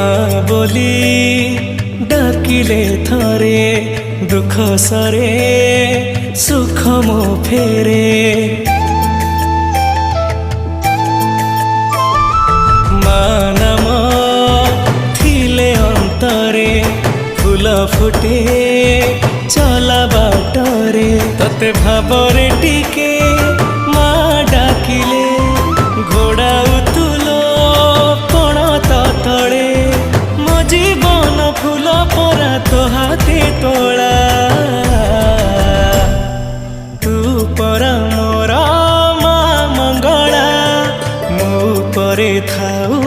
माँ बोली डाकिले थरे दुख सरे सुख मो फेरे। माँ नाम थिले अंतरे फूल फुटे चला बाटरे तते भाबरे टिके माँ डाकिले घोड़ा उतुलो पण तले मो जीवन फूल परा तो हाथे तोला तू परा मोरा माँ मंगला मो परे थाऊ